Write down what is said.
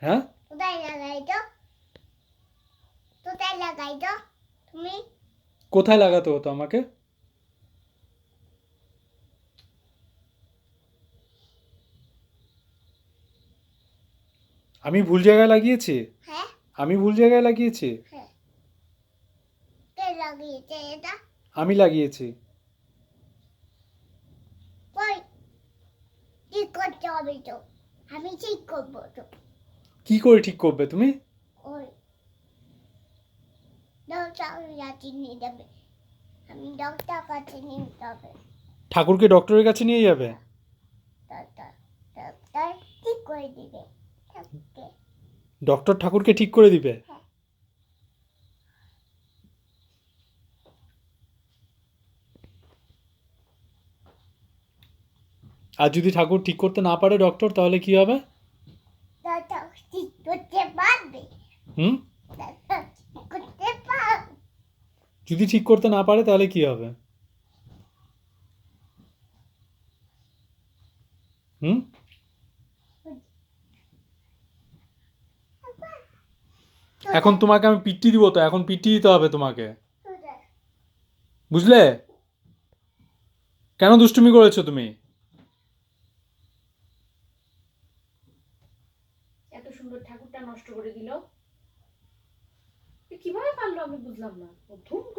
হ্যাঁ, কোথায় লাগাইছো? কোথায় লাগাইছো তুমি? কোথায় লাগাতে হতো আমাকে? আমি ভুল জায়গায় লাগিয়েছি? হ্যাঁ আমি ভুল জায়গায় লাগিয়েছি? হ্যাঁ, কে লাগিয়েছে এটা? আমি লাগিয়েছি। কই, ঠিক করতে হবে তো, আমি ঠিক করবো তো। কি করে ঠিক করবে তুমি? ওই ডক্টর কাছে নিয়ে যাবে, আমি ডক্টর কাছে নিয়ে যাবে। ঠাকুরকে ডক্টরের কাছে নিয়ে যাবে? ডক্টর ডক্টর ঠিক করে দিবে ঠাকুরকে। ডক্টর ঠাকুরকে ঠিক করে দিবে? হ্যাঁ, আর যদি ঠাকুর ঠিক করতে না পারে ডক্টর, তাহলে কি হবে? ডক্টর ঠিক করতে পারবে। হুম? ডক্টর ঠিক করতে পারবে। যদি ঠিক করতে না পারে তাহলে কি হবে? হুম? এখন তোমাকে আমি পিটি দিব, তো এখন পিটি দিতে হবে তোমাকে, বুঝলে? কেন দুষ্টুমি করেছো তুমি? এত সুন্দর ঠাকুরটা নষ্ট করে দিল, কিভাবে পারলো আমি বুঝলাম না। ও ধুম করে